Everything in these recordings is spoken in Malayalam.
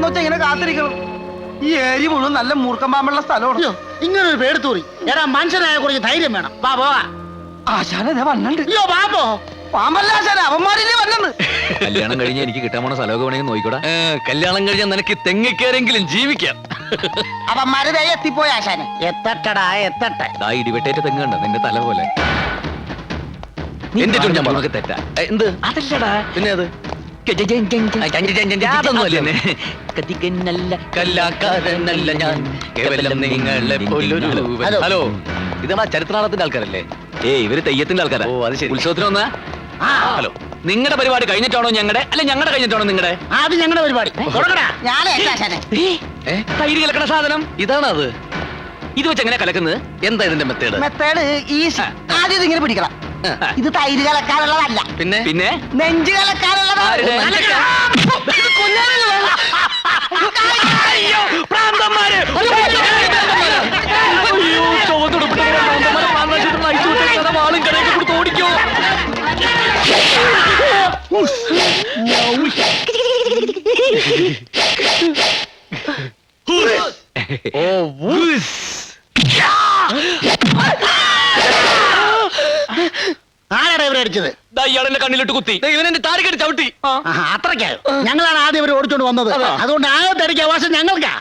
കിട്ടുമെന്ന് വെച്ചാൽ ഇങ്ങനെ കാത്തിരിക്കണം. ഈ ഏരി മുഴുവൻ നല്ല മൂർഖം പാമ്പുള്ള സ്ഥലമാണ്. ഇങ്ങനെ ഒരു പേടുത്തൂറി എടാ, മനുഷ്യനായ കുറച്ച് ധൈര്യം വേണം. ആശാനെ വന്നിട്ടുണ്ട്. അയ്യോ ബാബോ, പാമ്പല്ല ആശാന, അവന്മാരില്ലേ വന്നത്. കല്യാണം കഴിഞ്ഞ എനിക്ക് കിട്ടാൻ പോണ സ്ഥലമൊക്കെ വേണമെങ്കിൽ നോക്കിക്കൂടാ. കല്യാണം കഴിഞ്ഞാൽ നിനക്ക് തെങ്ങിക്കേരെങ്കിലും ജീവിക്കാം. അവന്മാര് ദേ എത്തിപ്പോയ ആശാനെ. എത്തട്ടടാ എത്തട്ടെ. ഇടിവെട്ടേറ്റ തെങ്ങ് കണ്ട നിന്റെ തല പോലെ. എന്റെ ഞാൻ പറഞ്ഞ തെറ്റാ. എന്ത് അതല്ലടാ, പിന്നെ അത് അതൊന്നുമല്ലേ. കലാകാരനല്ല ഞാൻ, കേവലം നിങ്ങളെ പോലൊരു. ഹലോ, ഇതാ ചരിത്രനാളത്തിന്റെ ആൾക്കാരല്ലേ? ഇവര് തെയ്യത്തിന്റെ ആൾക്കാരാ. ഓ അത് ശരി. ഉത്സവത്തിന് വന്നാ? ഹലോ, നിങ്ങളുടെ പരിപാടി കഴിഞ്ഞിട്ടാണോ ഞങ്ങളുടെ, അല്ല ഞങ്ങളുടെ കഴിഞ്ഞിട്ടാണോ നിങ്ങളുടെ? ആദ്യം ഞങ്ങളുടെ പരിപാടി. തൈര് കലക്കണ സാധനം ഇതാണ്. അത് ഇത് വെച്ച് എങ്ങനെ കലക്കുന്നത്? എന്താ ഇതിന്റെ മെത്തേഡ്? Method easy. ആദ്യം ഇതിങ്ങനെ പിടിക്കണം. ഇത് തൈര് കലക്കാനുള്ളതല്ല, പിന്നെ പിന്നെ നെഞ്ച് കലക്കാനുള്ളതാണ്. ഓടിക്കോ. ആരാടാ ഇവരെ അടിച്ചത്? ഇയാളെന്റെ കണ്ണിലിട്ട് കുത്തി, ഇവനെന്റെ താരികെട്ട് ചവിട്ടി. അത്രയ്ക്കായോ? ഞങ്ങളാണ് ആദ്യം ഇവരെ ഓടിച്ചോണ്ട് വന്നത്. അതുകൊണ്ട് ആദ്യത്തെ അടിക്കാൻ അവകാശം ഞങ്ങൾക്കാ.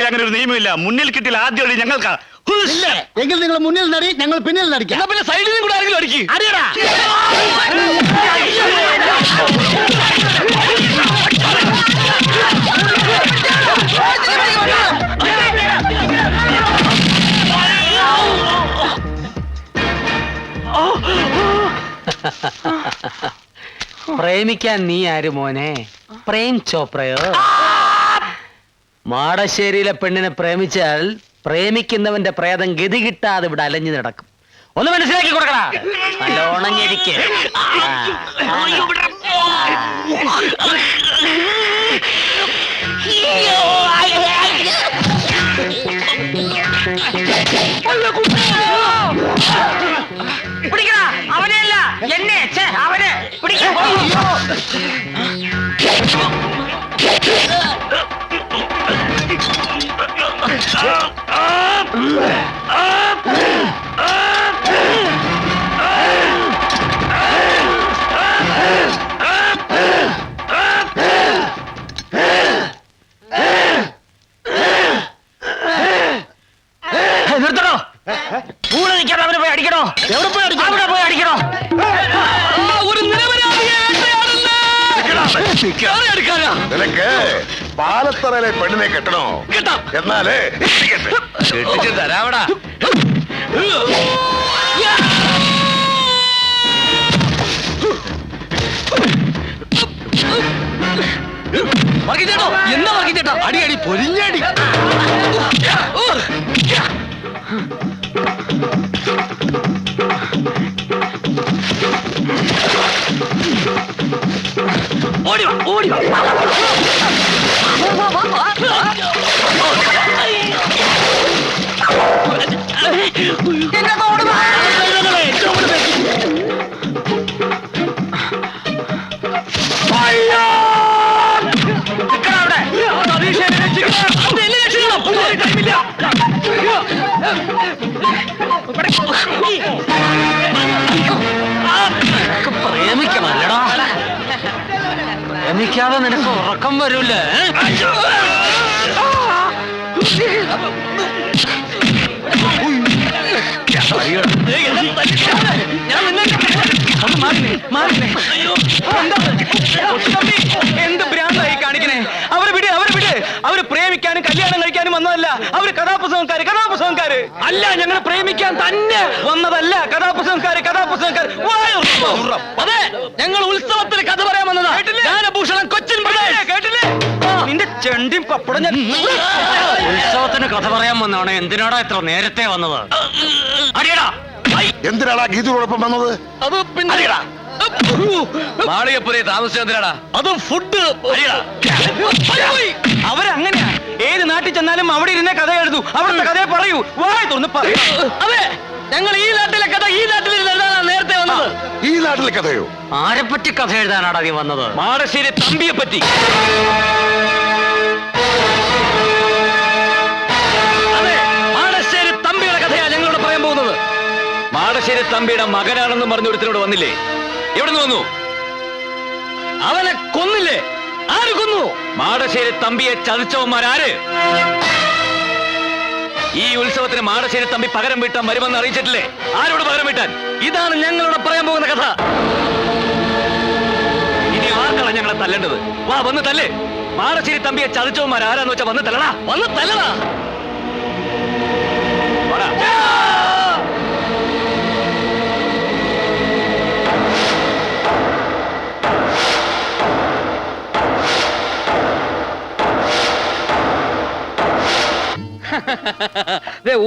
അങ്ങനെ ഒരു നിയമമില്ല. മുന്നിൽ കിട്ടിയ ആദ്യം അടി ഞങ്ങൾക്കാ. എങ്കിൽ നിങ്ങൾ മുന്നിൽ നടി, ഞങ്ങൾ പിന്നിൽ നടിക്കാം. പിന്നെ സൈഡിൽ കൂടെ ആരെങ്കിലും അടിക്കും. അടിയടാ. പ്രേമിക്കാൻ നീ ആര് മോനെ? പ്രേം ചോപ്രയോ? മാടശ്ശേരിയിലെ പെണ്ണിനെ പ്രേമിച്ചാൽ പ്രേമിക്കുന്നവന്റെ പ്രേതം ഗതി കിട്ടാതെ ഇവിടെ അലഞ്ഞു നടക്കും. ഒന്ന് മനസ്സിലാക്കി കൊടുക്കടാ. നല്ലോണം ഞെരിക്ക്. പിടിക്കടാ അവനെയല്ല എന്നെ. അവനെ പിടിക്കാൻ നിർത്തണോ? കൂടെ നിൽക്കാതെ അവനെ പോയി അടിക്കണോ? എവിടെ പോയി അടിക്കണം? അവിടെ പോയി അടിക്കണോ? ഒരു നിനക്ക് പാലത്തറയിലെ പെണ്ണിനെ കെട്ടണോ? എന്നാലേ കെട്ടിച്ച് തരാവടാ. എന്താ വർക്കിച്ചേട്ടാ? അടി അടി പൊരിഞ്ഞടി. ഓടിവാ ഓടിവാ. പ്രേമിക്കണല്ലടാ. പ്രേമിക്കാതെ നിനക്ക് ഉറക്കം വരൂലേ? എന്ത് ഭ്രാന്തായി കാണിക്കണേ? അവരെ വിട്, അവരെ വിട്. അവര് പ്രേമിക്കാനും കല്യാണം കഴിക്കാനും വന്നതല്ല. അവര് കഥാപുസ്തകംകാര്, കഥാപുസ്തകംകാര് അല്ല. ഞങ്ങൾ പ്രേമിക്കാൻ തന്നെ വന്നതല്ല. കഥാപുസ്തകംകാര്, കഥാപുസ്തകംകാര്. അതെ, ഞങ്ങൾ ഉത്സവത്തിന് കഥ പറയാൻ വന്നതാ. ഗാനഭൂഷണം കൊച്ചിൻ കേട്ടില്ലേ? നിന്റെ ചെണ്ടിയും പപ്പടം ഞാൻ. ഉത്സവത്തിന് കഥ പറയാൻ വന്നതാണ്. എന്തിനാടാ ഇത്ര നേരത്തെ വന്നത്? അടിയടാ. എന്തിനാടാ ഗീതയോടൊപ്പം വന്നത്? അത് പിന്നെ മാളികപ്പുരയെ താമസിച്ചെന്തിനാടാ? അത് ഫുഡ്. അവരങ്ങനെയാ. ഏത് നാട്ടിൽ ചെന്നാലും അവിടെ ഇരുന്നേ കഥ എഴുതൂ. അവിടുത്തെ കഥയെ പറയൂ. വായ തുറന്ന് പറയൂ. അതെ, ഞങ്ങൾ ഈ നാട്ടിലെ കഥ ഈ നാട്ടിൽ നേരത്തെ വന്നത്. ഈ നാട്ടിലെ കഥയോ? ആരെപ്പറ്റി കഥ എഴുതാനാടാ നീ വന്നത്? മാടശ്ശേരി തമ്പിയെ പറ്റി. തമ്പിയുടെ മകനാണെന്ന് പറഞ്ഞ ഒരുത്തനോട് വന്നില്ലേ? എവിടെ നിന്ന് വന്നു? അവനെ കൊന്നില്ലേ? ആര് കൊന്നു? മാടശ്ശേരി തമ്പിയെ ചതിച്ചവന്മാരാര്? ഈ ഉത്സവത്തിന് മാടശ്ശേരി തമ്പി പകരം വീട്ടാൻ വരുമെന്ന് അറിയിച്ചിട്ടില്ലേ? ആരോട് പകരം വീട്ടാൻ? ഇതാണ് ഞങ്ങളോട് പറയാൻ പോകുന്ന കഥ. ഇനി ആർക്കാണ് ഞങ്ങളെ തല്ലേണ്ടത്? വാ, വന്ന് തല്ലേ. മാടശ്ശേരി തമ്പിയെ ചതിച്ചവന്മാർ ആരാന്ന് വെച്ചാ വന്ന് തല്ലടാ, വന്ന് തല്ലടാ. വാടാ.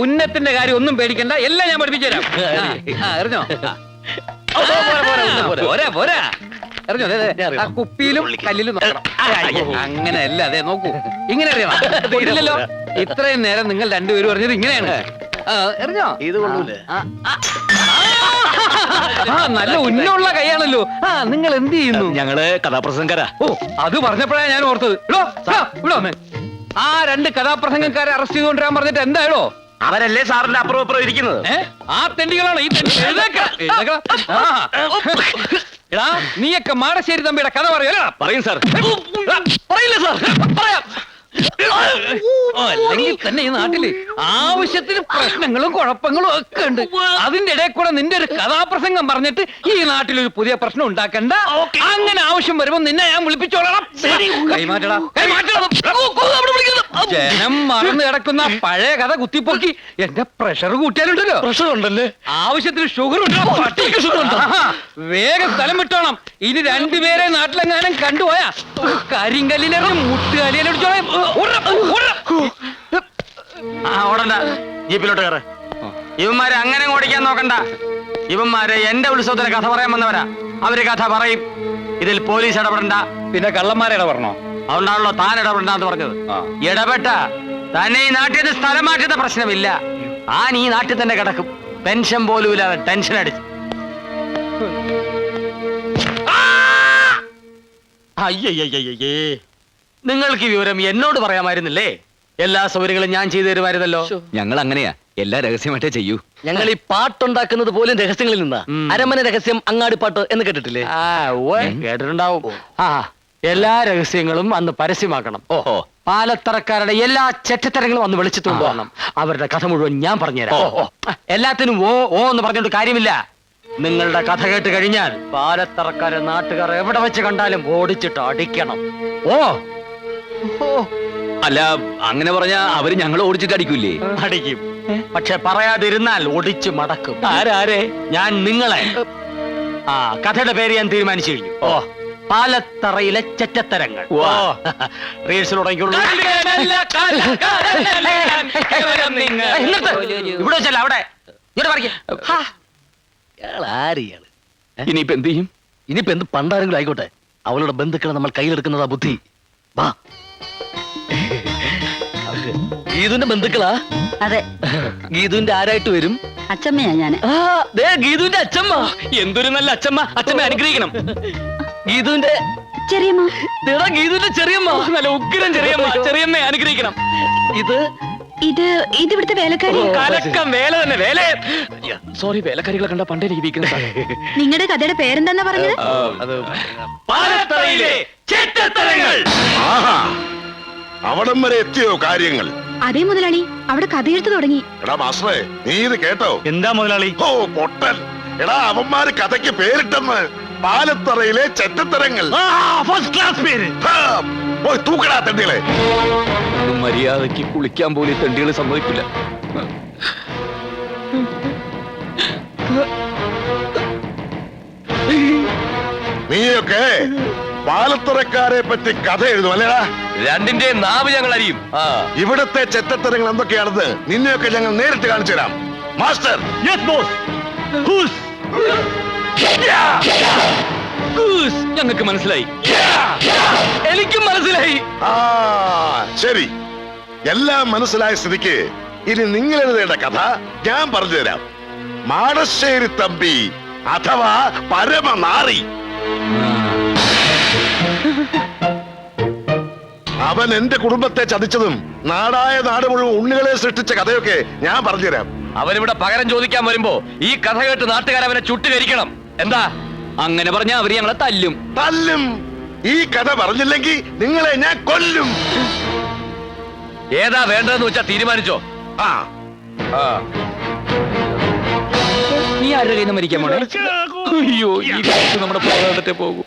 ഉന്നത്തിന്റെ കാര്യം ഒന്നും പേടിക്കണ്ട, എല്ലാം ഞാൻ പഠിപ്പിച്ചു തരാം. എറിഞ്ഞോ? പോരാ പോരാ, എറിഞ്ഞോ? ആ കുപ്പിയിലും കല്ലിലും നോക്കണം. അങ്ങനെയല്ല, അതെ നോക്കൂ, ഇങ്ങനെ അറിയണം. ഇല്ലല്ലോ, ഇത്രയും നേരം നിങ്ങൾ രണ്ടുപേരും പറഞ്ഞത് ഇങ്ങനെയാണ്. എറിഞ്ഞോ? ഇത് കൊള്ളൂലേ? നല്ല ഉന്നുള്ള കൈയാണല്ലോ. നിങ്ങൾ എന്ത് ചെയ്യുന്നു? ഞങ്ങള് കഥാപ്രസംഗക്കാരാ. ഓ, അത് പറഞ്ഞപ്പോഴാണ് ഞാൻ ഓർത്തത്. ഇടോ ആ രണ്ട് കഥാപ്രസംഗക്കാരെ അറസ്റ്റ് ചെയ്തുകൊണ്ടിരാൻ പറഞ്ഞിട്ട് എന്തായാലോ? അവരല്ലേ സാറിന്റെ അപ്പുറം അപ്പുറം ഇരിക്കുന്നത്? ആ തെണ്ടികളാണ് ഈ എടാ, നീയൊക്കെ മാടശ്ശേരി തമ്പിയുടെ കഥ പറയല്ലോ. പറയും സാർ. പറയില്ല സാർ, പറയാം. അല്ലെങ്കിൽ തന്നെ ഈ നാട്ടില് ആവശ്യത്തിന് പ്രശ്നങ്ങളും കുഴപ്പങ്ങളും ഒക്കെ ഉണ്ട്. അതിന്റെ ഇടയിൽ കൂടെ നിന്റെ ഒരു കഥാപ്രസംഗം പറഞ്ഞിട്ട് ഈ നാട്ടിൽ ഒരു പുതിയ പ്രശ്നം ഉണ്ടാക്കണ്ട. അങ്ങനെ ആവശ്യം വരുമ്പോ നിന്നെ ഞാൻ വിളിപ്പിച്ചോളാം. കൈമാറ്റടാ, ജനം മറന്നു കിടക്കുന്ന പഴയ കഥ കുത്തിപ്പൊക്കി എന്റെ പ്രഷർ കൂട്ടിയാലുണ്ടല്ലോ. പ്രഷർ ഉണ്ടല്ലേ? ആവശ്യത്തിന് ഷുഗർ ഉണ്ടോ? വേഗം സ്ഥലം വിട്ടോണം. ഇനി രണ്ടുപേരെ നാട്ടിലെങ്ങാനും കണ്ടുപോയാ കരിങ്കല്ലിനെ മുട്ടുകാലിയോടെ ഓടണ്ട, ജീപ്പിലോട്ട് കയറ്. ഇവന്മാരെ അങ്ങനെ ഓടിക്കാൻ നോക്കണ്ട. ഇവന്മാര് എന്റെ ഉത്സവത്തിന് കഥ പറയാൻ വന്നവരാ. അവര് കഥ പറയും. ഇതിൽ പോലീസ് ഇടപെടണ്ട. പിന്നെ കള്ളന്മാരെ പറഞ്ഞോ? അതുകൊണ്ടാണല്ലോ താൻ ഇടപെടണ്ടെന്ന് പറഞ്ഞത്. ഇടപെട്ട തന്നെ ഈ നാട്ടിൽ നിന്ന് സ്ഥലം മാറ്റുന്ന പ്രശ്നമില്ല. താൻ ഈ നാട്ടിൽ തന്നെ കിടക്കും. പെൻഷൻ പോലും ഇല്ലാതെ ടെൻഷൻ അടിച്ച്. അയ്യയ്യേ, നിങ്ങൾക്ക് ഈ വിവരം എന്നോട് പറയാമായിരുന്നില്ലേ? എല്ലാ സൗകര്യങ്ങളും ഞാൻ ചെയ്തു തരുമായിരുന്നല്ലോ. ഞങ്ങൾ അങ്ങനെയാ, എല്ലാ രഹസ്യമായിട്ടേ ചെയ്യൂ. ഞങ്ങൾ ഈ പാട്ടുണ്ടാക്കുന്നത് പോലും രഹസ്യങ്ങളിൽ നിന്നാ. അരമന രഹസ്യം, അങ്ങാടിപ്പാട്ട് എന്ന് കേട്ടിട്ടില്ലേ? കേട്ടിട്ടുണ്ടാവും. എല്ലാ രഹസ്യങ്ങളും അന്ന് പരസ്യമാക്കണം. ഓഹോ. പാലത്തറക്കാരുടെ എല്ലാ ചെറ്റത്തരങ്ങളും അന്ന് വെളിച്ചത്തോണ്ട് വരണം. അവരുടെ കഥ മുഴുവൻ ഞാൻ പറഞ്ഞുതരാം. എല്ലാത്തിനും ഓ ഓ എന്ന് പറഞ്ഞിട്ട് കാര്യമില്ല. നിങ്ങളുടെ കഥ കേട്ട് കഴിഞ്ഞാൽ പാലത്തറക്കാരെ നാട്ടുകാർ എവിടെ വെച്ച് കണ്ടാലും ഓടിച്ചിട്ട് അടിക്കണം. ഓ അല്ല, അങ്ങനെ പറഞ്ഞാ അവര് ഞങ്ങളെ ഓടിച്ചിട്ട് അടിക്കൂലേ? അടിക്കും. പക്ഷെ പറയാതിരുന്നാൽ ഒടിച്ചു മടക്കും. ആരാരെ? ഞാൻ നിങ്ങളെ. കഥയുടെ പേര് ഞാൻ തീരുമാനിച്ചു കഴിഞ്ഞു. പാലത്തറയിലെ ചെറ്റത്തരങ്ങൾ. റീൽസിൽ തുടങ്ങിക്കോളൂ. ഇവിടെ വെച്ചല്ല, അവിടെ. ഇനിയിപ്പോ എന്ത് ചെയ്യും? ഇനിയിപ്പോ എന്ത് പണ്ടാരെങ്കിലും ആയിക്കോട്ടെ, അവളുടെ ബന്ധുക്കളെ നമ്മൾ കയ്യിലെടുക്കുന്നതാ ബുദ്ധി. വാ. ഗീതുവിന്റെ ബന്ധുക്കളാ? അതെ, ഗീതുവിന്റെ ആരായിട്ട് വരും? അച്ചമ്മയാ ഞാന്. ഗീതുവിന്റെ അച്ഛമ്മ. എന്തൊരു നല്ല അച്ഛമ്മ. അച്ഛമ്മ അനുഗ്രഹിക്കണം. ഗീതുവിന്റെ ചെറിയമ്മ. ഗീതുവിന്റെ ചെറിയമ്മ. നല്ല ഉഗ്രം ചെറിയമ്മ. ചെറിയമ്മ അനുഗ്രഹിക്കണം. ഇത് ഇവിടുത്തെ വേലക്കാരി. കലക്കം വേല തന്നെ, വേല. സോറി, വേലക്കാരികളെ കണ്ട പണ്ടേ എനിക്ക് വീക്കുന്നത്. നിങ്ങളുടെ കഥയുടെ പേരെന്താ പറഞ്ഞത്? പാലത്തറയിലെ ചെറ്റത്തരങ്ങൾ. അവിടം വരെ എത്തിയോ കാര്യങ്ങൾ? അതേ മുതലാളി, അവിടെ കഥയെഴുത്ത് തുടങ്ങി. എടാ മാസ്റ്ററെ, നീ ഇത് കേട്ടോ? എന്താ മുതലാളി? ഓ പൊട്ടൻ. എടാ, അവന്മാര് കഥയ്ക്ക് പേരിട്ടെന്ന്. പാലത്തറയിലെ ചെറ്റത്തരങ്ങൾ. ഫസ്റ്റ് ക്ലാസ് പേര്. പോയി തൂക്കടാ തെണ്ടികളെ. മര്യാദക്ക് കുളിക്കാൻ പോലും തെണ്ടികൾ സമ്മതിക്കില്ല. നീയൊക്കെ പാലത്തറക്കാരെ പറ്റി കഥ എഴുതും അല്ലേടാ? രണ്ടിന്റെ നാവ് ഞങ്ങൾ അറിയും. ഇവിടത്തെ ചെറ്റത്തരങ്ങൾ എന്തൊക്കെയാണെന്ന് നിന്നെയൊക്കെ ഞങ്ങൾ നേരിട്ട് കാണിച്ചു തരാം. മാസ്റ്റർ. ഞങ്ങൾക്ക് മനസ്സിലായി. എനിക്കും മനസ്സിലായി. ശരി, എല്ലാം മനസ്സിലായ സ്ഥിതിക്ക് ഇനി നിങ്ങൾ എഴുതേണ്ട കഥ ഞാൻ പറഞ്ഞു തരാം. മാടശ്ശേരി തമ്പി അഥവാ പരമനാറി. അവൻ എന്റെ കുടുംബത്തെ ചതിച്ചതും നാടായ നാട് മുഴുവൻ ഉണ്ണികളെ സൃഷ്ടിച്ച കഥയൊക്കെ ഞാൻ പറഞ്ഞുതരാം. അവരിവിടെ പകരം ചോദിക്കാൻ വരുമ്പോ ഈ കഥ കേട്ട് നാട്ടുകാരവനെ ചുട്ടുകരിക്കണം. എന്താ? അങ്ങനെ പറഞ്ഞാ അവര് ഞങ്ങളെ തല്ലും. തല്ലും. ഈ കഥ പറഞ്ഞില്ലെങ്കിൽ നിങ്ങളെ ഞാൻ കൊല്ലും. ഏതാ വേണ്ടതെന്ന് വെച്ചാ തീരുമാനിച്ചോ. ആ നീ ആരുടെ കയ്യിൽ നിന്ന് മരിക്കാൻ പോണേ? അയ്യോ, ഈ കാലത്ത് നമ്മുടെ പോകാതെ പോകും.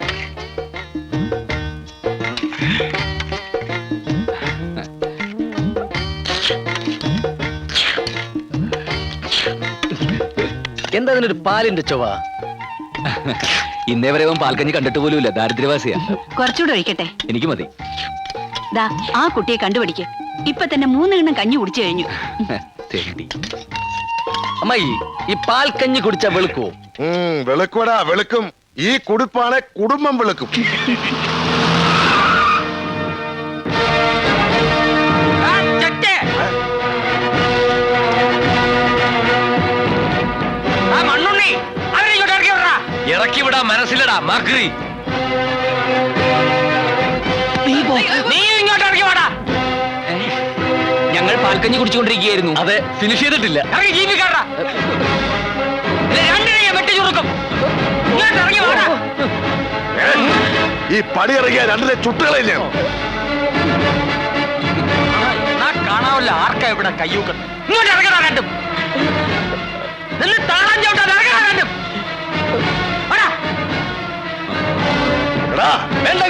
എന്താ അതിനൊരു പാലിന്റെ ചൊവ? ഇന്നേ വരെ അവൻ പാൽക്കഞ്ഞി കണ്ടിട്ട് പോലുമില്ല. ദാരിദ്ര്യവാസിയാ. കുറച്ചുകൂടെ ഒഴിക്കട്ടെ. എനിക്ക് മതി. ദാ ആ കുട്ടിയെ കണ്ടുപിടിക്ക്. ഇപ്പൊ തന്നെ 3 എണ്ണം കഞ്ഞി കുടിച്ചു കഴിഞ്ഞു. തെണ്ടി. അമ്മായി, ഈ പാൽക്കഞ്ഞി കുടിച്ച വെളുക്കുവോ? വെളുക്കുവടാ, വെളുക്കും. ഈ കുടുപ്പാണ് കുടുംബം വെളുക്കും. മണ്ണുണ്ണി അവരെ ഇങ്ങോട്ട് ഇറക്കി വിടറാ. ഇറക്കി വിടാ മനസ്സിലടാ മാക്രി. നീ ഇങ്ങോട്ട് ഇറക്കി വാടാ. ഞങ്ങൾ പാൽക്കഞ്ഞി കുടിച്ചുകൊണ്ടിരിക്കുകയായിരുന്നു. അതെ, ഫിനിഷ് ചെയ്തിട്ടില്ല. ഇറങ്ങി ജീവിക്കാറാ. രണ്ടിനെ വെട്ടി ചുരുക്കും. ഇങ്ങോട്ട് ഇറങ്ങി വാടാ. ഈ പടി ഇറങ്ങിയ രണ്ടിലെ ചുട്ടുകളില്ല. കാണാവില്ല ആർക്കാ ഇവിടെ കയ്യൂക്കം. ഇങ്ങോട്ട് ഇറങ്ങണ രണ്ടും. നിന്ന് താളം ചവിട്ടാൻ ഇറങ്ങണ രണ്ടും. വേണ്ടേ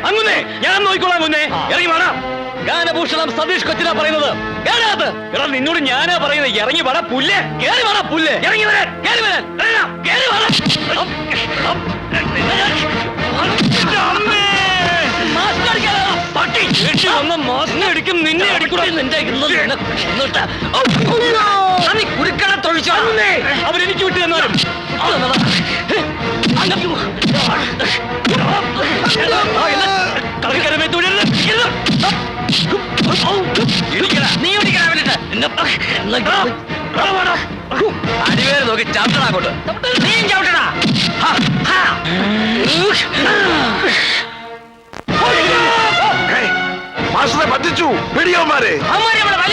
അങ്ങനെ ഞാൻ നോക്കിക്കോളാം. കുന്നേ ഇറങ്ങി വേണം. ഗാനഭൂഷണം സതീഷ് കൊച്ചിനാ പറയുന്നത്. എടാ നിന്നോട് ഞാനാ പറയുന്നത്. ഇറങ്ങി വേണം പുല്ല്. കേറി വേണം പുല്ല്. ഇറങ്ങി വരാൻ. കേറി വരാൻ. കേറി അടിക്കും. നിന്നെ അടിക്കൂടാ. കുരുക്കള തൊഴിച്ചോ. അവരെനിക്ക് വിട്ടു തന്നാലും കളിക്കരമേ തുടരുത്. നീ ഓടിക്കണ അടിവേരെ നോക്കി ചാട്ടണ അങ്ങോട്ട്. നീ ചവിട്ടടാ. മാസ്റ്ററെ പറ്റിച്ചു. പിടിയോമാരെ. അവന്മാരെ